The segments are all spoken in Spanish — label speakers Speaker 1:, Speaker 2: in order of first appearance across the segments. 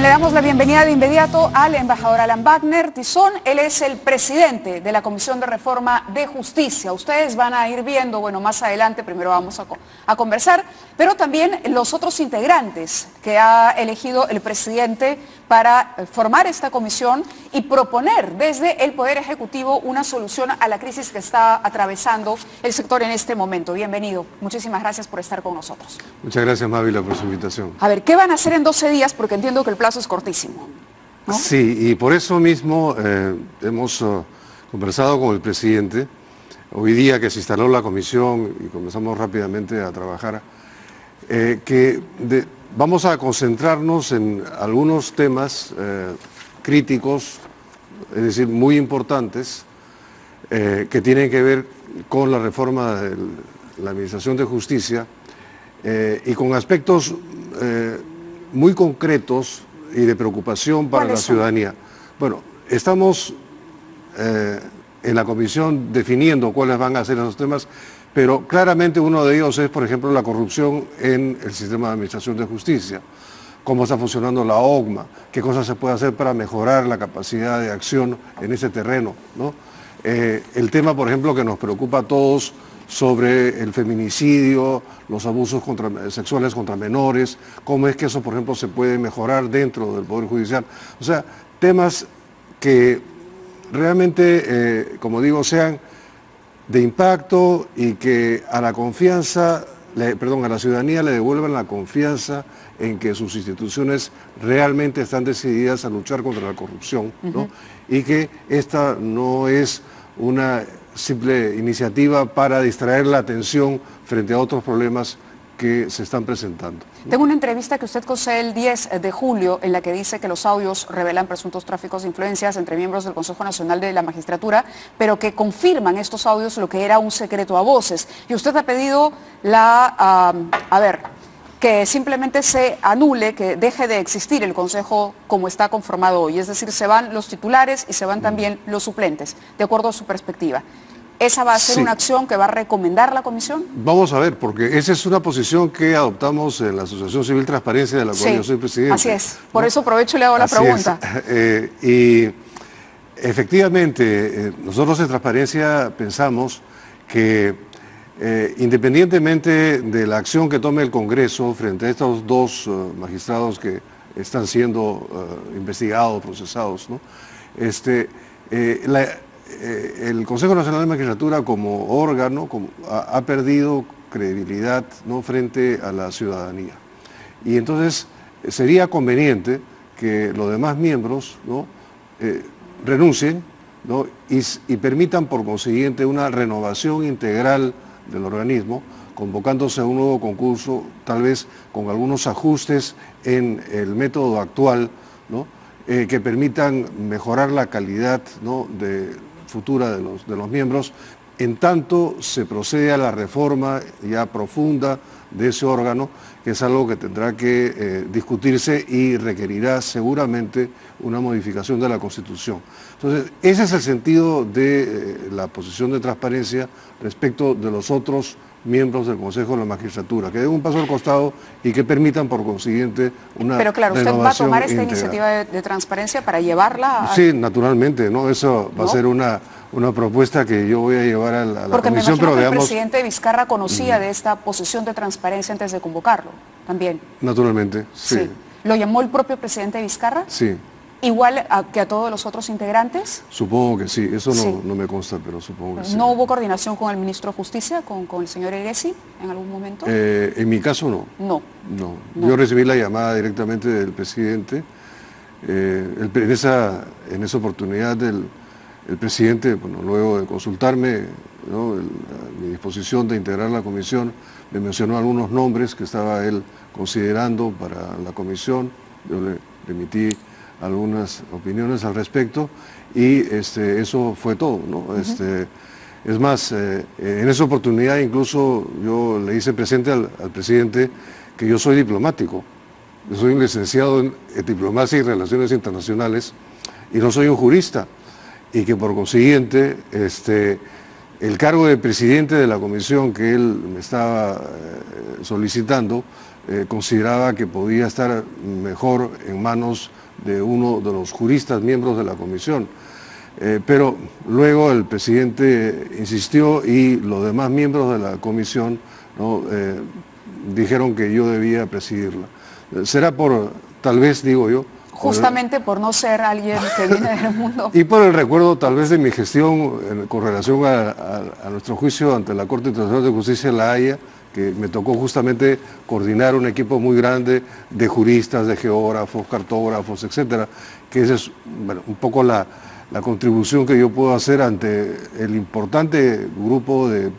Speaker 1: Le damos la bienvenida de inmediato al embajador Alan Wagner Tizón. Él es el presidente de la Comisión de Reforma de Justicia. Ustedes van a ir viendo, bueno, más adelante, primero vamos a conversar, pero también los otros integrantes que ha elegido el presidente para formar esta comisión y proponer desde el Poder Ejecutivo una solución a la crisis que está atravesando el sector en este momento. Bienvenido. Muchísimas gracias por estar con nosotros.
Speaker 2: Muchas gracias, Mávila, por su invitación.
Speaker 1: A ver, ¿qué van a hacer en 12 días? Porque entiendo que el plazo es cortísimo, ¿no?
Speaker 2: Sí, y por eso mismo hemos conversado con el presidente. Hoy día que se instaló la comisión y comenzamos rápidamente a trabajar, vamos a concentrarnos en algunos temas críticos, es decir, muy importantes, que tienen que ver con la reforma de la Administración de Justicia y con aspectos muy concretos y de preocupación para la ciudadanía. Bueno, estamos en la comisión definiendo cuáles van a ser esos temas, pero claramente uno de ellos es, por ejemplo, la corrupción en el sistema de administración de justicia, cómo está funcionando la OCMA, qué cosas se puede hacer para mejorar la capacidad de acción en ese terreno, ¿no? El tema, por ejemplo, que nos preocupa a todos sobre el feminicidio, los abusos sexuales contra menores, cómo es que eso, por ejemplo, se puede mejorar dentro del Poder Judicial. O sea, temas que realmente, como digo, sean de impacto y que a la a la ciudadanía le devuelvan la confianza en que sus instituciones realmente están decididas a luchar contra la corrupción, ¿no? Y que esta no es una simple iniciativa para distraer la atención frente a otros problemas que se están presentando, ¿no?
Speaker 1: Tengo una entrevista que usted concede el 10 de julio en la que dice que los audios revelan presuntos tráficos de influencias entre miembros del Consejo Nacional de la Magistratura, pero que confirman estos audios lo que era un secreto a voces. Y usted ha pedido que simplemente se anule, que deje de existir el Consejo como está conformado hoy. Es decir, se van los titulares y se van también los suplentes, de acuerdo a su perspectiva. ¿Esa va a ser una acción que va a recomendar la comisión?
Speaker 2: Vamos a ver, porque esa es una posición que adoptamos en la Asociación Civil Transparencia, de la cual yo soy presidente.
Speaker 1: Así es, por eso aprovecho y le hago la pregunta.
Speaker 2: Y efectivamente, nosotros en Transparencia pensamos que independientemente de la acción que tome el Congreso frente a estos dos magistrados que están siendo investigados, procesados, ¿no? El Consejo Nacional de Magistratura como órgano ha perdido credibilidad, ¿no?, frente a la ciudadanía. Y entonces sería conveniente que los demás miembros, ¿no?, renuncien, ¿no?, y permitan por consiguiente una renovación integral del organismo, convocándose a un nuevo concurso, tal vez con algunos ajustes en el método actual, ¿no?, que permitan mejorar la calidad, ¿no?, futura de los miembros, en tanto se procede a la reforma ya profunda de ese órgano, que es algo que tendrá que discutirse y requerirá seguramente una modificación de la Constitución. Entonces, ese es el sentido de la posición de Transparencia respecto de los otros miembros del Consejo de la Magistratura, que den un paso al costado y que permitan por consiguiente una
Speaker 1: Pero claro, ¿usted va a tomar esta
Speaker 2: integral.
Speaker 1: Iniciativa de Transparencia para llevarla a...
Speaker 2: Sí, naturalmente, ¿no? Eso va a ser una propuesta que yo voy a llevar a la
Speaker 1: Porque
Speaker 2: comisión,
Speaker 1: me imagino
Speaker 2: pero
Speaker 1: que el
Speaker 2: veamos...
Speaker 1: presidente Vizcarra conocía de esta posición de Transparencia antes de convocarlo, también.
Speaker 2: Naturalmente, sí.
Speaker 1: ¿Lo llamó el propio presidente Vizcarra?
Speaker 2: Sí.
Speaker 1: ¿Igual que a todos los otros integrantes?
Speaker 2: Supongo que sí, eso no me consta, pero supongo que sí.
Speaker 1: ¿No hubo coordinación con el ministro de Justicia, con el señor Eresi, en algún momento?
Speaker 2: En mi caso no.
Speaker 1: No.
Speaker 2: Yo recibí la llamada directamente del presidente. En esa oportunidad el presidente, bueno, luego de consultarme, ¿no?, mi disposición de integrar la comisión, me mencionó algunos nombres que estaba él considerando para la comisión. Yo le emití algunas opiniones al respecto y eso fue todo, ¿no? Es más, en esa oportunidad incluso yo le hice presente al presidente que yo soy diplomático. Yo soy un licenciado en Diplomacia y Relaciones Internacionales y no soy un jurista, y que por consiguiente el cargo de presidente de la comisión que él me estaba solicitando consideraba que podía estar mejor en manos de uno de los juristas miembros de la comisión. Pero luego el presidente insistió y los demás miembros de la comisión, ¿no?, dijeron que yo debía presidirla. Será por, tal vez, digo yo,
Speaker 1: justamente por no ser alguien que viene del mundo.
Speaker 2: Y por el recuerdo tal vez de mi gestión con relación a nuestro juicio ante la Corte Internacional de Justicia de La Haya, que me tocó justamente coordinar un equipo muy grande de juristas, de geógrafos, cartógrafos, etcétera, que esa es, bueno, un poco la contribución que yo puedo hacer ante el importante grupo de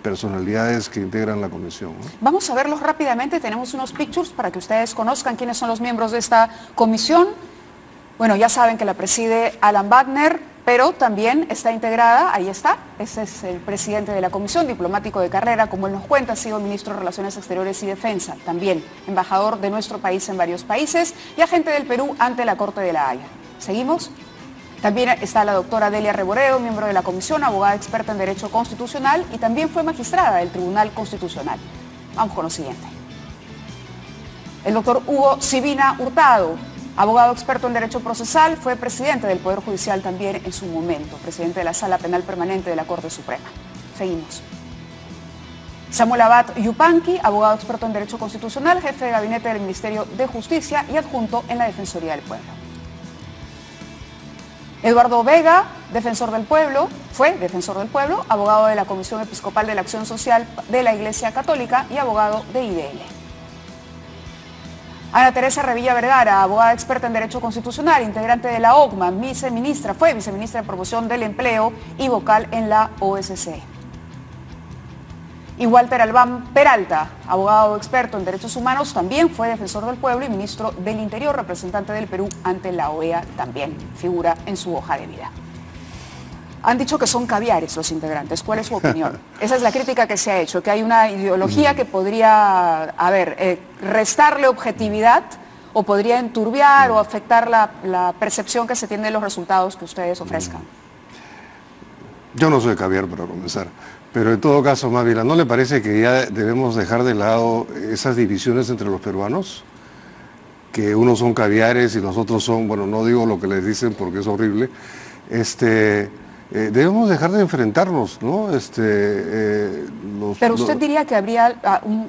Speaker 2: personalidades que integran la comisión, ¿no?
Speaker 1: Vamos a verlos rápidamente, tenemos unos pictures para que ustedes conozcan quiénes son los miembros de esta comisión. Bueno, ya saben que la preside Alan Wagner, pero también está integrada, ahí está, ese es el presidente de la comisión, diplomático de carrera, como él nos cuenta, ha sido ministro de Relaciones Exteriores y Defensa, también embajador de nuestro país en varios países y agente del Perú ante la Corte de La Haya. ¿Seguimos? También está la doctora Delia Reboreo, miembro de la comisión, abogada experta en Derecho Constitucional y también fue magistrada del Tribunal Constitucional. Vamos con lo siguiente. El doctor Hugo Sibina Hurtado, abogado experto en Derecho Procesal, fue presidente del Poder Judicial también en su momento, presidente de la Sala Penal Permanente de la Corte Suprema. Seguimos. Samuel Abad Yupanqui, abogado experto en Derecho Constitucional, jefe de gabinete del Ministerio de Justicia y adjunto en la Defensoría del Pueblo. Eduardo Vega, defensor del pueblo, fue defensor del pueblo, abogado de la Comisión Episcopal de la Acción Social de la Iglesia Católica y abogado de IDL. Ana Teresa Revilla Vergara, abogada experta en Derecho Constitucional, integrante de la OCMA, viceministra, fue viceministra de Promoción del Empleo y vocal en la OSCE. Y Walter Albán Peralta, abogado experto en Derechos Humanos, también fue defensor del pueblo y ministro del Interior, representante del Perú ante la OEA, también figura en su hoja de vida. Han dicho que son caviares los integrantes. ¿Cuál es su opinión? Esa es la crítica que se ha hecho, que hay una ideología que podría, restarle objetividad o podría enturbiar o afectar la percepción que se tiene de los resultados que ustedes ofrezcan.
Speaker 2: Yo no soy caviar para comenzar, pero en todo caso, Mávila, ¿no le parece que ya debemos dejar de lado esas divisiones entre los peruanos? Que unos son caviares y los otros son, bueno, no digo lo que les dicen porque es horrible, debemos dejar de enfrentarnos, ¿no?
Speaker 1: Pero usted diría que habría,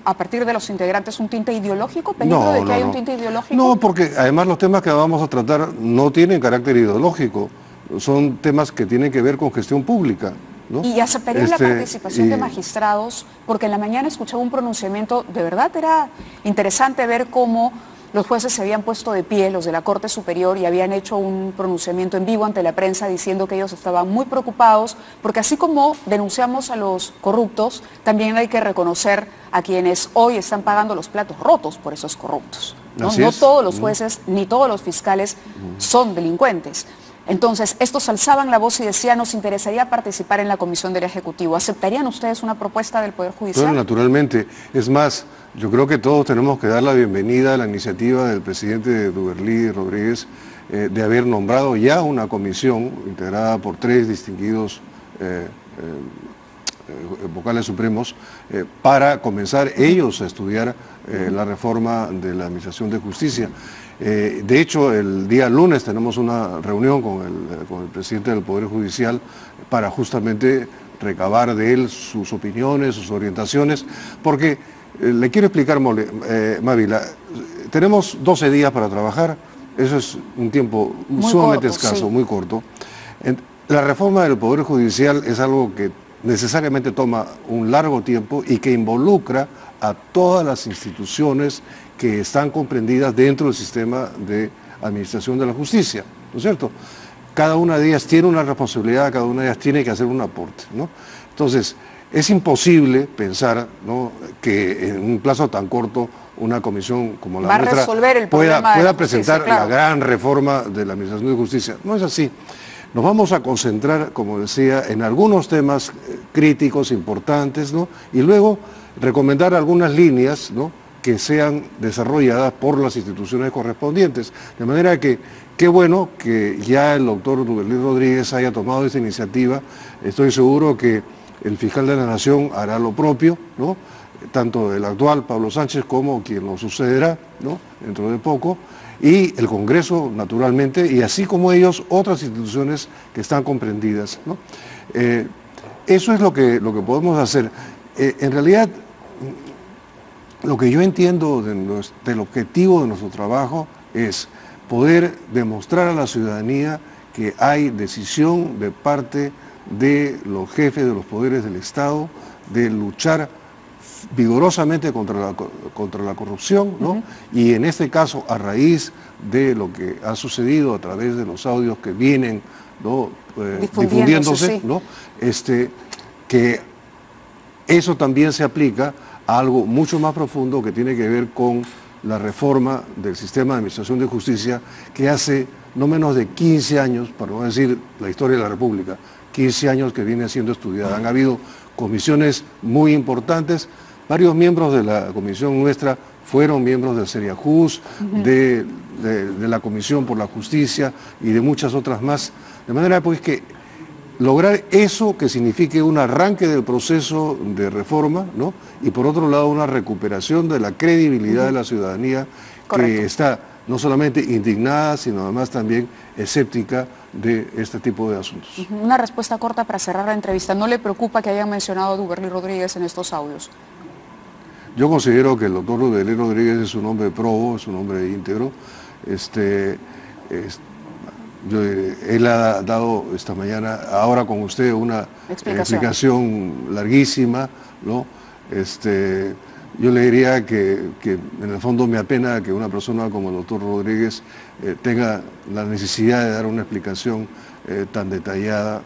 Speaker 1: a partir de los integrantes, un tinte ideológico, peligro de que haya un tinte ideológico.
Speaker 2: No, porque además los temas que vamos a tratar no tienen carácter ideológico, son temas que tienen que ver con gestión pública, ¿no?
Speaker 1: Y aceptaría la participación de magistrados, porque en la mañana escuchaba un pronunciamiento, de verdad era interesante ver cómo los jueces se habían puesto de pie, los de la Corte Superior, y habían hecho un pronunciamiento en vivo ante la prensa diciendo que ellos estaban muy preocupados, porque así como denunciamos a los corruptos, también hay que reconocer a quienes hoy están pagando los platos rotos por esos corruptos, ¿no? No todos los jueces ni todos los fiscales son delincuentes. Entonces, estos alzaban la voz y decían, nos interesaría participar en la comisión del Ejecutivo. ¿Aceptarían ustedes una propuesta del Poder Judicial?
Speaker 2: Bueno, naturalmente. Es más, yo creo que todos tenemos que dar la bienvenida a la iniciativa del presidente Duberlí Rodríguez de haber nombrado ya una comisión integrada por 3 distinguidos vocales supremos para comenzar ellos a estudiar la reforma de la Administración de Justicia. De hecho, el día lunes tenemos una reunión con el presidente del Poder Judicial para justamente recabar de él sus opiniones, sus orientaciones, porque le quiero explicar, Mávila, tenemos 12 días para trabajar, eso es un tiempo sumamente escaso, muy corto. La reforma del Poder Judicial es algo que necesariamente toma un largo tiempo y que involucra a todas las instituciones que están comprendidas dentro del sistema de administración de la justicia, ¿no es cierto? Cada una de ellas tiene una responsabilidad, cada una de ellas tiene que hacer un aporte, ¿no? Entonces, es imposible pensar, ¿no?, que en un plazo tan corto una comisión como la nuestra pueda presentar la gran reforma de la Administración de Justicia. No es así. Nos vamos a concentrar, como decía, en algunos temas críticos, importantes, ¿no?, y luego recomendar algunas líneas, ¿no?, que sean desarrolladas por las instituciones correspondientes. De manera que, qué bueno que ya el doctor Duberlí Rodríguez haya tomado esta iniciativa. Estoy seguro que el fiscal de la Nación hará lo propio, ¿no?, tanto el actual Pablo Sánchez como quien lo sucederá, ¿no?, dentro de poco, y el Congreso, naturalmente, y así como ellos, otras instituciones que están comprendidas, ¿no? Eso es lo que podemos hacer. En realidad, lo que yo entiendo del objetivo de nuestro trabajo es poder demostrar a la ciudadanía que hay decisión de parte de los jefes de los poderes del Estado de luchar vigorosamente contra la corrupción, ¿no? Y en este caso, a raíz de lo que ha sucedido a través de los audios que vienen, ¿no?, difundiéndose,
Speaker 1: sí,
Speaker 2: ¿no?, que eso también se aplica a algo mucho más profundo que tiene que ver con la reforma del sistema de administración de justicia que hace no menos de 15 años, para no decir la historia de la República, 15 años que viene siendo estudiada. Han habido comisiones muy importantes, varios miembros de la comisión nuestra fueron miembros del CERIAJUS, de la Comisión por la Justicia y de muchas otras más, de manera pues que lograr eso que signifique un arranque del proceso de reforma, ¿no?, y por otro lado una recuperación de la credibilidad de la ciudadanía. Correcto. Que está no solamente indignada, sino además también escéptica de este tipo de asuntos.
Speaker 1: Una respuesta corta para cerrar la entrevista. ¿No le preocupa que hayan mencionado a Duberly Rodríguez en estos audios?
Speaker 2: Yo considero que el doctor Duberly Rodríguez es un hombre probo, es un hombre íntegro. Él ha dado esta mañana, ahora con usted, una explicación larguísima, ¿no? Yo le diría que en el fondo me apena que una persona como el doctor Rodríguez tenga la necesidad de dar una explicación tan detallada,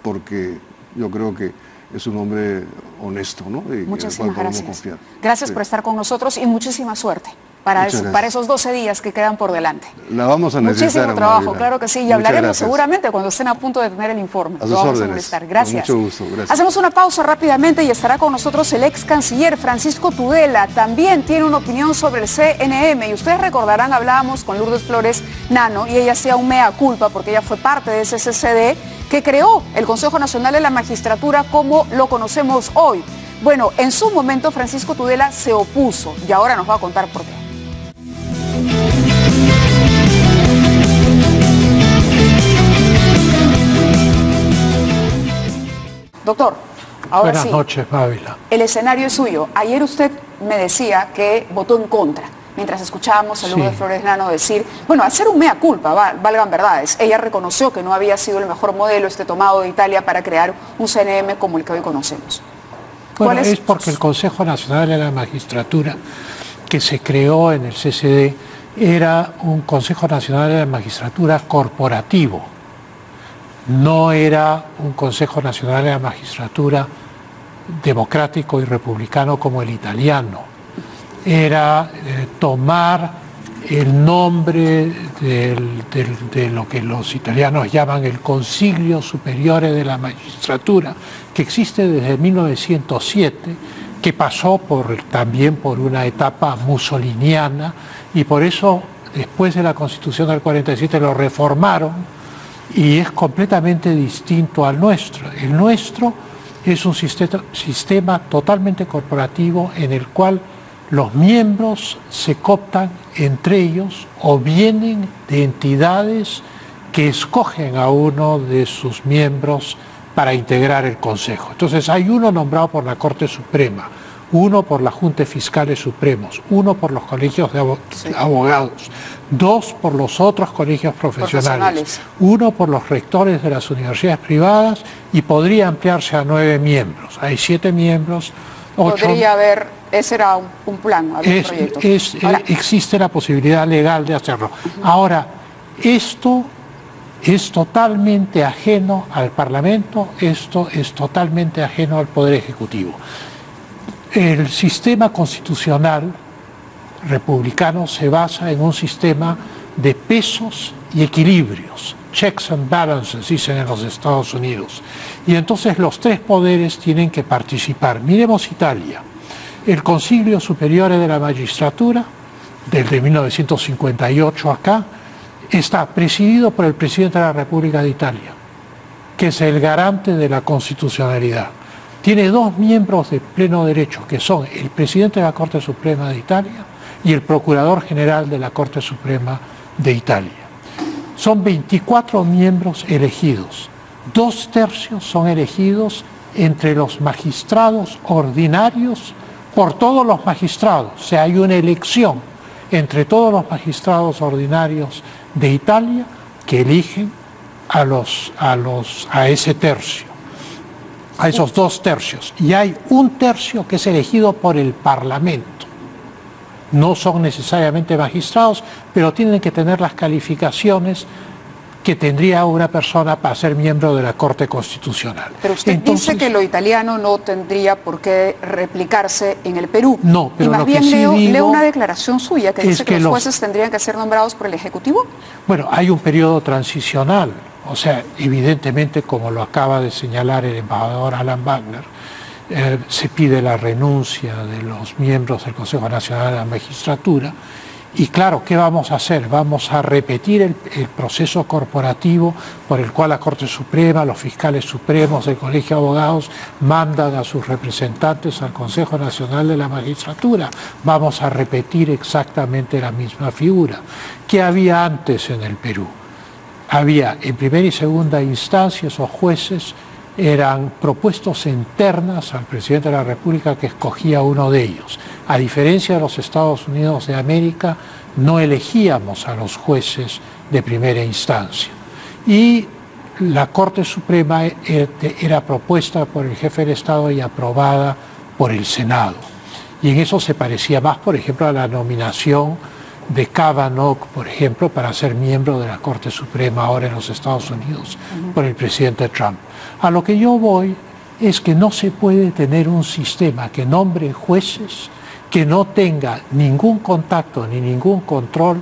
Speaker 2: porque yo creo que es un hombre honesto, ¿no?, y
Speaker 1: muchísimas gracias.
Speaker 2: Confiar.
Speaker 1: Gracias por estar con nosotros y muchísima suerte para esos 12 días que quedan por delante.
Speaker 2: La vamos a necesitar.
Speaker 1: Muchísimo trabajo, claro que sí, y hablaremos seguramente cuando estén a punto de tener el informe.
Speaker 2: A sus órdenes.
Speaker 1: Gracias.
Speaker 2: Con mucho gusto, gracias.
Speaker 1: Hacemos una pausa rápidamente y estará con nosotros el ex canciller Francisco Tudela. También tiene una opinión sobre el CNM y ustedes recordarán, hablábamos con Lourdes Flores Nano y ella hacía un mea culpa porque ella fue parte de ese CCD que creó el Consejo Nacional de la Magistratura como lo conocemos hoy. Bueno, en su momento Francisco Tudela se opuso y ahora nos va a contar por qué. Doctor, ahora
Speaker 3: Buenas
Speaker 1: sí.
Speaker 3: Buenas noches, Mávila.
Speaker 1: El escenario es suyo. Ayer usted me decía que votó en contra, mientras escuchábamos a Lourdes Flores Nano decir, bueno, hacer un mea culpa, valgan verdades. Ella reconoció que no había sido el mejor modelo tomado de Italia para crear un CNM como el que hoy conocemos.
Speaker 3: Bueno, es porque el Consejo Nacional de la Magistratura, que se creó en el CCD, era un Consejo Nacional de la Magistratura corporativo. No era un Consejo Nacional de la Magistratura democrático y republicano como el italiano. Era tomar el nombre de lo que los italianos llaman el Consiglio Superiore de la Magistratura, que existe desde 1907, que pasó también por una etapa mussoliniana, y por eso después de la Constitución del 47 lo reformaron y es completamente distinto al nuestro. El nuestro es un sistema totalmente corporativo en el cual los miembros se cooptan entre ellos o vienen de entidades que escogen a uno de sus miembros para integrar el Consejo. Entonces hay uno nombrado por la Corte Suprema, uno por la Junta de Fiscales Supremos, uno por los colegios de abogados, dos por los otros colegios profesionales, uno por los rectores de las universidades privadas y podría ampliarse a 9 miembros. Hay 7 miembros. 8.
Speaker 1: Podría haber, ese era un plan, un proyecto.
Speaker 3: Existe la posibilidad legal de hacerlo. Ahora, esto es totalmente ajeno al Parlamento, esto es totalmente ajeno al Poder Ejecutivo. El sistema constitucional republicano se basa en un sistema de pesos y equilibrios, checks and balances, dicen en los Estados Unidos. Y entonces los 3 poderes tienen que participar. Miremos Italia. El Consiglio Superiore de la Magistratura, desde 1958 acá, está presidido por el presidente de la República de Italia, que es el garante de la constitucionalidad. tiene dos miembros de pleno derecho, que son el presidente de la Corte Suprema de Italia y el procurador general de la Corte Suprema de Italia. Son 24 miembros elegidos. 2/3 son elegidos entre los magistrados ordinarios por todos los magistrados. O sea, hay una elección entre todos los magistrados ordinarios de Italia que eligen a ese tercio, a esos 2/3. Y hay 1/3 que es elegido por el Parlamento. No son necesariamente magistrados, pero tienen que tener las calificaciones que tendría una persona para ser miembro de la Corte Constitucional.
Speaker 1: Pero usted dice que lo italiano no tendría por qué replicarse en el Perú.
Speaker 3: No, pero
Speaker 1: y más
Speaker 3: lo
Speaker 1: bien
Speaker 3: que sí
Speaker 1: leo una declaración suya que dice que los jueces tendrían que ser nombrados por el Ejecutivo.
Speaker 3: Bueno, hay un periodo transicional, o sea, evidentemente, como lo acaba de señalar el embajador Alan Wagner, se pide la renuncia de los miembros del Consejo Nacional de la Magistratura. Y claro, ¿qué vamos a hacer? Vamos a repetir el proceso corporativo por el cual la Corte Suprema, los fiscales supremos del Colegio de Abogados mandan a sus representantes al Consejo Nacional de la Magistratura. Vamos a repetir exactamente la misma figura. ¿Qué había antes en el Perú? Había en primera y segunda instancia esos jueces eran propuestos en ternas al presidente de la República que escogía uno de ellos. A diferencia de los Estados Unidos de América, no elegíamos a los jueces de primera instancia. Y la Corte Suprema era propuesta por el jefe del Estado y aprobada por el Senado. Y en eso se parecía más, por ejemplo, a la nominación de Kavanaugh, por ejemplo, para ser miembro de la Corte Suprema ahora en los Estados Unidos por el presidente Trump. A lo que yo voy es que no se puede tener un sistema que nombre jueces que no tenga ningún contacto ni ningún control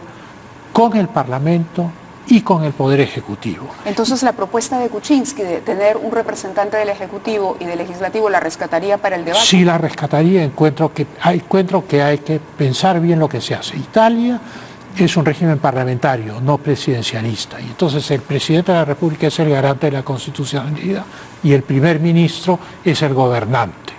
Speaker 3: con el Parlamento y con el Poder Ejecutivo.
Speaker 1: Entonces la propuesta de Kuczynski de tener un representante del Ejecutivo y del Legislativo la rescataría para el debate.
Speaker 3: Sí, la rescataría. Encuentro que hay que pensar bien lo que se hace. Italia es un régimen parlamentario, no presidencialista. Y entonces el presidente de la República es el garante de la constitucionalidad y el primer ministro es el gobernante.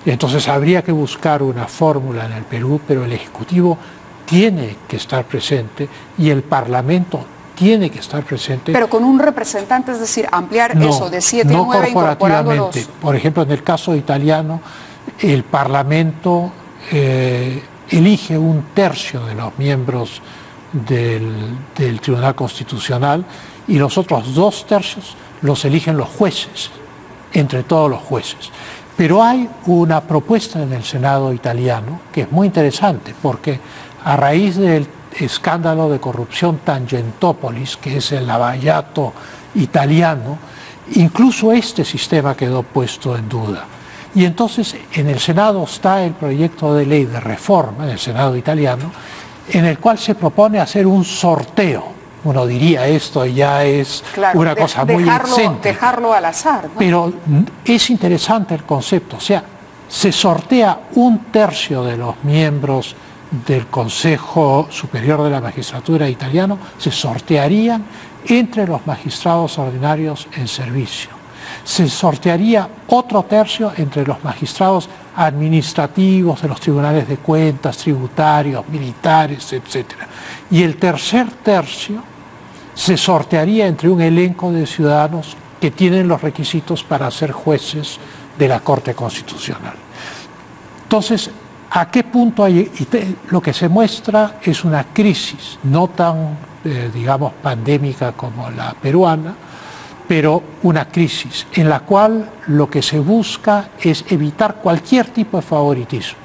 Speaker 3: Y entonces habría que buscar una fórmula en el Perú, pero el Ejecutivo tiene que estar presente y el Parlamento tiene que estar presente.
Speaker 1: Pero con un representante, es decir, ampliar eso de 7 a 9 incorporándolos.
Speaker 3: Por ejemplo, en el caso italiano, el Parlamento elige 1/3 de los miembros del Tribunal Constitucional y los otros 2/3 los eligen los jueces, entre todos los jueces. Pero hay una propuesta en el Senado italiano que es muy interesante porque a raíz del escándalo de corrupción Tangentopoulos, que es el lavallato italiano, incluso este sistema quedó puesto en duda. Y entonces en el Senado está el proyecto de ley de reforma, en el Senado italiano, en el cual se propone hacer un sorteo. Uno diría esto ya es una cosa muy excéntrica.
Speaker 1: Dejarlo al azar, ¿no?
Speaker 3: Pero es interesante el concepto, o sea, se sortea 1/3 de los miembros del Consejo Superior de la Magistratura italiano, se sortearían entre los magistrados ordinarios en servicio. Se sortearía otro 1/3 entre los magistrados administrativos de los tribunales de cuentas, tributarios, militares, etc. Y el tercer 1/3 se sortearía entre un elenco de ciudadanos que tienen los requisitos para ser jueces de la Corte Constitucional. Entonces, ¿a qué punto hay? Lo que se muestra es una crisis, no tan, digamos, pandémica como la peruana, pero una crisis en la cual lo que se busca es evitar cualquier tipo de favoritismos.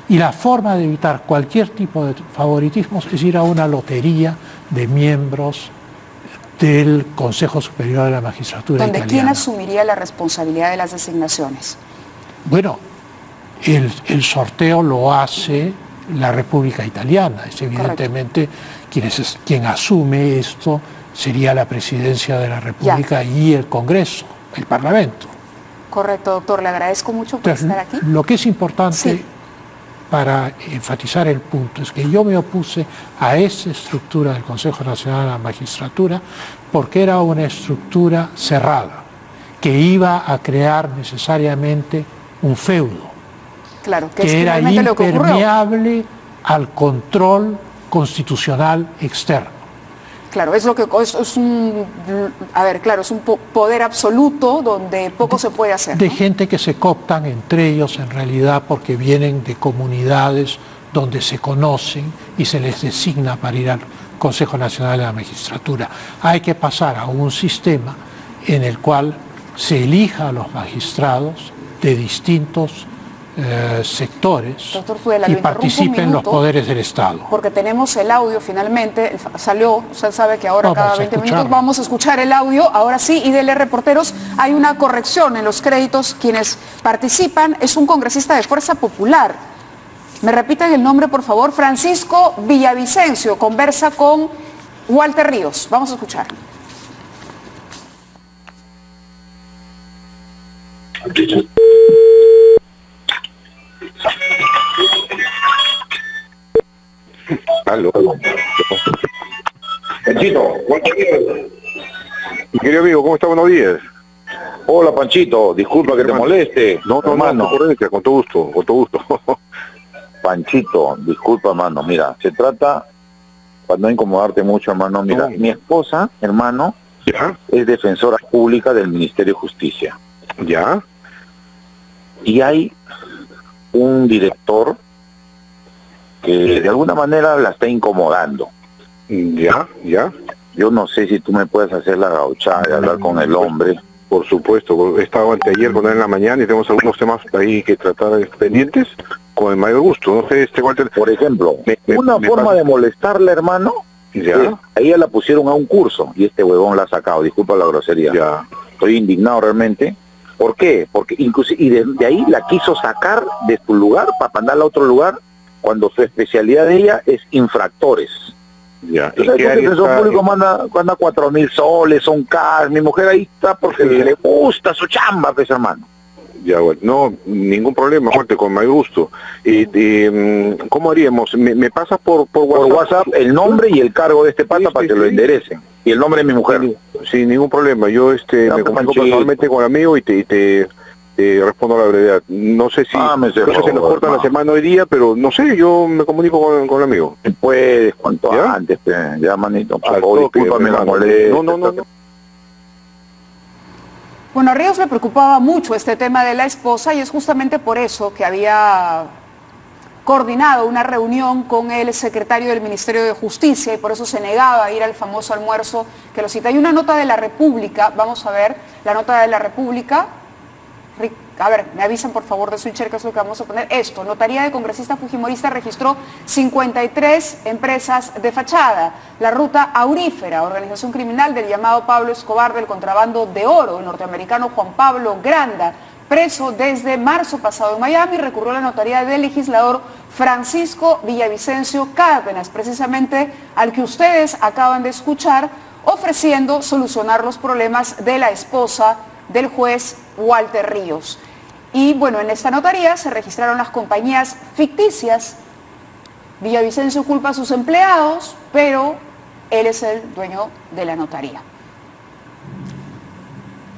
Speaker 3: Y la forma de evitar cualquier tipo de favoritismos es ir a una lotería de miembros del Consejo Superior de la Magistratura italiana.
Speaker 1: ¿Quién asumiría la responsabilidad de las designaciones?
Speaker 3: Bueno, el sorteo lo hace la República Italiana. Es evidentemente quien asume esto sería la Presidencia de la República y el Congreso, el Parlamento.
Speaker 1: Correcto, doctor. Le agradezco mucho por estar aquí.
Speaker 3: Lo que es importante para enfatizar el punto es que yo me opuse a esa estructura del Consejo Nacional de la Magistratura porque era una estructura cerrada que iba a crear necesariamente un feudo,
Speaker 1: Claro, que es
Speaker 3: era
Speaker 1: finalmente lo que ocurrió.
Speaker 3: impermeable al control constitucional externo.
Speaker 1: Claro, es lo que es un, a ver, claro, es un poder absoluto donde poco se puede hacer,
Speaker 3: De
Speaker 1: ¿no?
Speaker 3: gente que se cooptan entre ellos en realidad porque vienen de comunidades donde se conocen y se les designa para ir al Consejo Nacional de la Magistratura. Hay que pasar a un sistema en el cual se elija a los magistrados de distintos sectores
Speaker 1: Doctor Tudela,
Speaker 3: y
Speaker 1: lo interrumpo un
Speaker 3: participen los
Speaker 1: minuto,
Speaker 3: poderes del Estado.
Speaker 1: Porque tenemos el audio finalmente, salió, usted sabe que ahora
Speaker 3: Vamos
Speaker 1: cada
Speaker 3: a
Speaker 1: 20 minutos
Speaker 3: escucharlo.
Speaker 1: vamos a escuchar el audio, ahora sí, y dele reporteros, hay una corrección en los créditos, quienes participan, es un congresista de Fuerza Popular. Me repitan el nombre, por favor, Francisco Villavicencio, conversa con Walter Ríos. Vamos a escuchar.
Speaker 4: Aló. Panchito, mi querido amigo, ¿cómo está? Buenos días.
Speaker 5: Hola Panchito, disculpa que te moleste.
Speaker 4: No,
Speaker 5: hermano.
Speaker 4: con todo gusto, con todo gusto.
Speaker 5: Panchito, disculpa hermano, mira, se trata, para no incomodarte mucho hermano, mira,
Speaker 4: No.
Speaker 5: mi esposa, hermano,
Speaker 4: ¿Ya?
Speaker 5: es defensora pública del Ministerio de Justicia.
Speaker 4: ¿Ya?
Speaker 5: Y hay un director que de alguna manera la está incomodando.
Speaker 4: ¿Ya? ¿Ya?
Speaker 5: Yo no sé si tú me puedes hacer la gauchada de hablar con el hombre.
Speaker 4: Por supuesto, he estado anteayer con él en la mañana y tenemos algunos temas ahí que tratar pendientes con el mayor gusto. No sé, Walter,
Speaker 5: Por ejemplo, una
Speaker 4: me
Speaker 5: forma
Speaker 4: pasa-
Speaker 5: de molestarle, hermano,
Speaker 4: ¿Ya?
Speaker 5: es, a ella la pusieron a un curso y este huevón la ha sacado, disculpa la grosería.
Speaker 4: Ya.
Speaker 5: Estoy indignado realmente. ¿Por qué? Porque inclusive, y de ahí la quiso sacar de su lugar para mandarla a otro lugar cuando su especialidad de ella es infractores.
Speaker 4: Ya.
Speaker 5: ¿Tú sabes que el defensor público manda 4.000 soles, son cash? Mi mujer ahí está porque
Speaker 4: Sí.
Speaker 5: le gusta su chamba, pues hermano.
Speaker 4: Ya, bueno, no, ningún problema, Walter, con mayor gusto. ¿Cómo haríamos? ¿Me pasas por
Speaker 5: Por WhatsApp el nombre y el cargo de este pata
Speaker 4: Sí,
Speaker 5: para
Speaker 4: sí,
Speaker 5: que lo
Speaker 4: sí.
Speaker 5: enderecen. Y el nombre de mi mujer.
Speaker 4: Sin ningún problema. Yo
Speaker 5: Ya,
Speaker 4: me
Speaker 5: pues,
Speaker 4: comunico
Speaker 5: Panchito.
Speaker 4: personalmente con el amigo y te respondo a la brevedad. No sé si
Speaker 5: Me
Speaker 4: no sé si nos
Speaker 5: favor,
Speaker 4: corta la
Speaker 5: hermano.
Speaker 4: semana hoy día, pero no sé, yo me comunico con el amigo.
Speaker 5: Si puedes, cuanto
Speaker 4: ¿Ya?
Speaker 5: antes, pues, ya manito. Por
Speaker 4: Al
Speaker 5: favor,
Speaker 4: toque,
Speaker 5: discúlpame la
Speaker 4: hermano.
Speaker 5: molestia.
Speaker 4: No.
Speaker 1: Bueno, a Ríos le preocupaba mucho este tema de la esposa y es justamente por eso que había coordinado una reunión con el secretario del Ministerio de Justicia y por eso se negaba a ir al famoso almuerzo que lo cita. Hay una nota de la República, vamos a ver, la nota de la República. A ver, me avisan por favor de switcher, que es lo que vamos a poner. Esto, Notaría de Congresista Fujimorista registró 53 empresas de fachada. La Ruta Aurífera, organización criminal del llamado Pablo Escobar del contrabando de oro, el norteamericano Juan Pablo Granda, preso desde marzo pasado en Miami, recurrió a la notaría del legislador Francisco Villavicencio Cárdenas, precisamente al que ustedes acaban de escuchar, ofreciendo solucionar los problemas de la esposa del juez Walter Ríos. Y bueno, en esta notaría se registraron las compañías ficticias. Villavicencio culpa a sus empleados, pero él es el dueño de la notaría.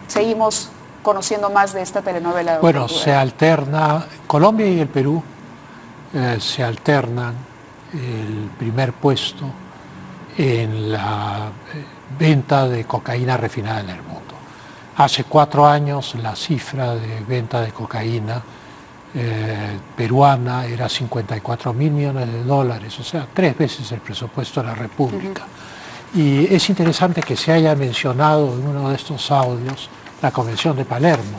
Speaker 1: Seguimos conociendo más de esta telenovela.
Speaker 3: Bueno,
Speaker 1: doctor
Speaker 3: se
Speaker 1: Tudela.
Speaker 3: alterna, Colombia y el Perú se alternan el primer puesto en la venta de cocaína refinada en el mundo. Hace 4 años la cifra de venta de cocaína peruana era 54.000 millones de dólares, o sea, 3 veces el presupuesto de la República. Y es interesante que se haya mencionado en uno de estos audios la Convención de Palermo.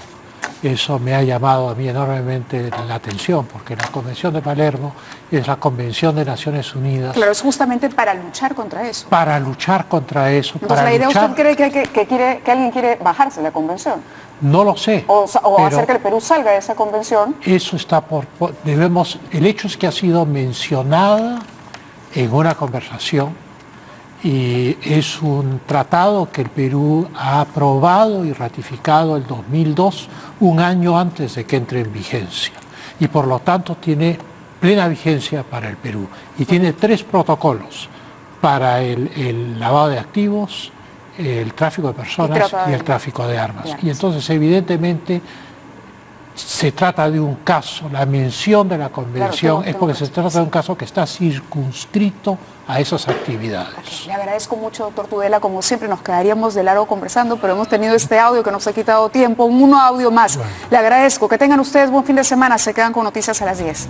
Speaker 3: Eso me ha llamado a mí enormemente la atención, porque la Convención de Palermo es la Convención de Naciones Unidas
Speaker 1: Claro, es justamente para luchar contra eso.
Speaker 3: para luchar contra eso,
Speaker 1: Entonces,
Speaker 3: para
Speaker 1: la idea,
Speaker 3: luchar,
Speaker 1: ¿usted cree que alguien quiere bajarse de la convención?
Speaker 3: no lo sé,
Speaker 1: O
Speaker 3: pero
Speaker 1: hacer que el Perú salga de esa convención.
Speaker 3: eso está debemos, el hecho es que ha sido mencionada en una conversación y es un tratado que el Perú ha aprobado y ratificado el 2002, un año antes de que entre en vigencia. Y por lo tanto tiene plena vigencia para el Perú. Y tiene 3 protocolos para el lavado de activos, el tráfico de personas y el tráfico de armas. Y entonces, evidentemente, se trata de un caso, la mención de la convención es porque se trata de un caso que está circunscrito a esas actividades.
Speaker 1: Okay. Le agradezco mucho, doctor Tudela, como siempre nos quedaríamos de largo conversando, pero hemos tenido este audio que nos ha quitado tiempo, un audio más. Bueno. Le agradezco, que tengan ustedes buen fin de semana, se quedan con Noticias a las 10.